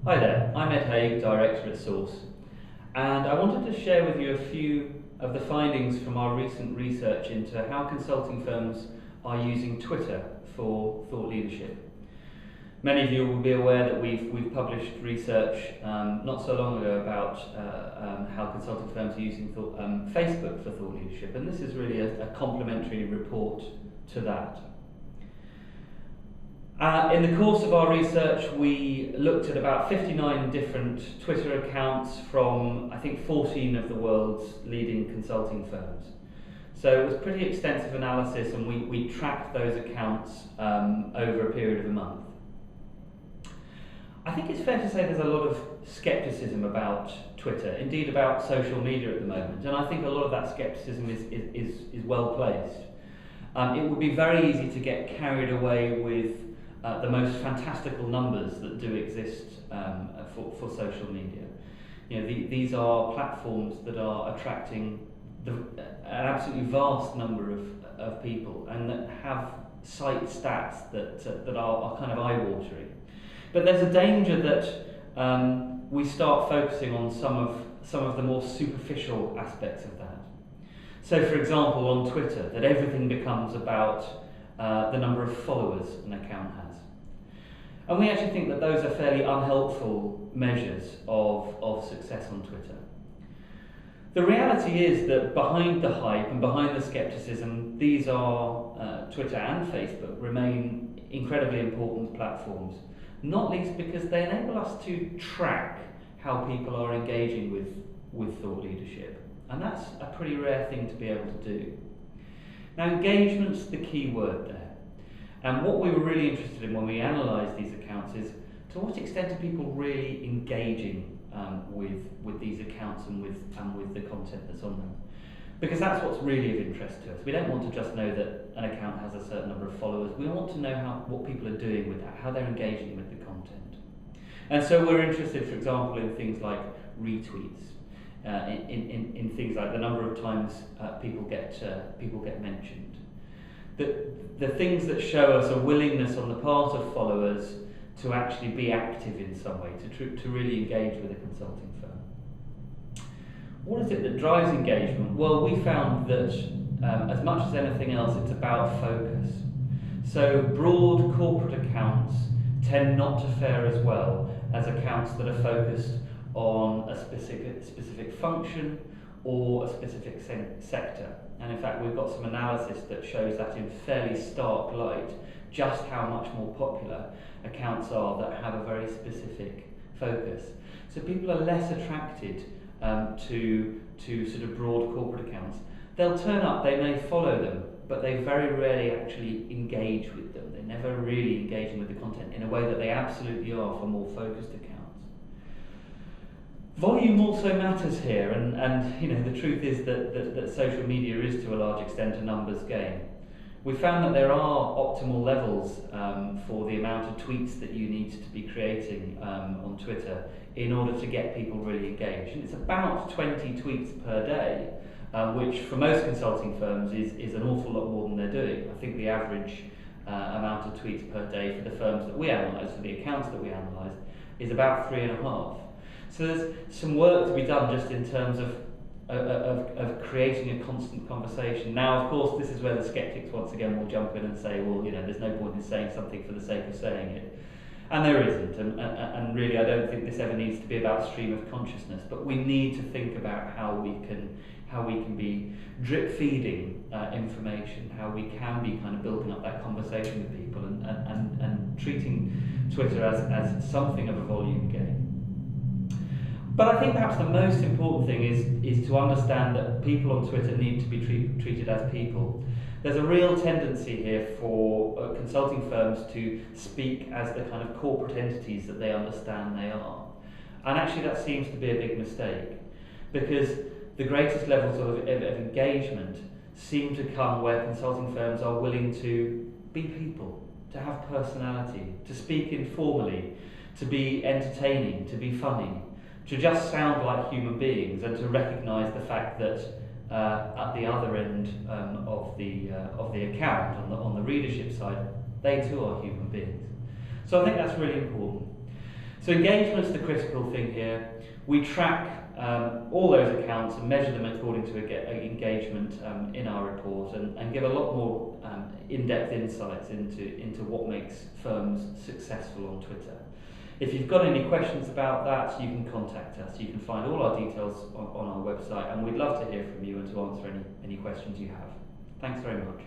Hi there, I'm Ed Haig, Director at Source, and I wanted to share with you a few of the findings from our recent research into how consulting firms are using Twitter for thought leadership. Many of you will be aware that we've published research not so long ago about how consulting firms are using Facebook for thought leadership, and this is really a complementary report to that. In the course of our research, we looked at about 59 different Twitter accounts from, I think, 14 of the world's leading consulting firms. So it was pretty extensive analysis, and we tracked those accounts over a period of a month. I think it's fair to say there's a lot of skepticism about Twitter, indeed about social media at the moment, and I think a lot of that skepticism is well placed. It would be very easy to get carried away with the most fantastical numbers that do exist for social media. You know, these are platforms that are attracting an absolutely vast number of people and that have site stats that are kind of eye-watering. But there's a danger that we start focusing on some of the more superficial aspects of that. So, for example, on Twitter, that everything becomes about the number of followers an account has. And we actually think that those are fairly unhelpful measures of success on Twitter. The reality is that behind the hype and behind the skepticism, these are, Twitter and Facebook, remain incredibly important platforms, not least because they enable us to track how people are engaging with thought leadership. And that's a pretty rare thing to be able to do. Now, engagement's the key word there. And what we were really interested in when we analysed these accounts is to what extent are people really engaging with these accounts and with the content that's on them. Because that's what's really of interest to us. We don't want to just know that an account has a certain number of followers. We want to know what people are doing with that, how they're engaging with the content. And so we're interested, for example, in things like retweets, in things like the number of times people get mentioned. The things that show us a willingness on the part of followers to actually be active in some way, to really engage with a consulting firm. What is it that drives engagement? Well, we found that as much as anything else, it's about focus. So broad corporate accounts tend not to fare as well as accounts that are focused on a specific function or a specific sector. And in fact, we've got some analysis that shows that in fairly stark light, just how much more popular accounts are that have a very specific focus. So people are less attracted to sort of broad corporate accounts. They'll turn up, they may follow them, but they very rarely actually engage with them. They're never really engaging with the content in a way that they absolutely are for more focused accounts. Volume also matters here, and you know, the truth is that social media is to a large extent a numbers game. We found that there are optimal levels for the amount of tweets that you need to be creating on Twitter in order to get people really engaged. And it's about 20 tweets per day, which for most consulting firms is an awful lot more than they're doing. I think the average amount of tweets per day for the firms that we analysed, for the accounts that we analysed, is about 3.5. So there's some work to be done just in terms of creating a constant conversation. Now, of course, this is where the skeptics once again will jump in and say, well, you know, there's no point in saying something for the sake of saying it. And there isn't, and really I don't think this ever needs to be about stream of consciousness, but we need to think about how we can be drip feeding information, how we can be kind of building up that conversation with people and treating Twitter as something of a volume game. But I think perhaps the most important thing is to understand that people on Twitter need to be treated as people. There's a real tendency here for consulting firms to speak as the kind of corporate entities that they understand they are. And actually that seems to be a big mistake, because the greatest levels of engagement seem to come where consulting firms are willing to be people, to have personality, to speak informally, to be entertaining, to be funny, to just sound like human beings, and to recognise the fact that at the other end of the account, on the readership side, they too are human beings. So I think that's really important. So engagement's the critical thing here. We track all those accounts and measure them according to engagement in our report, and give a lot more in-depth insights into what makes firms successful on Twitter. If you've got any questions about that, you can contact us. You can find all our details on our website, and we'd love to hear from you and to answer any questions you have. Thanks very much.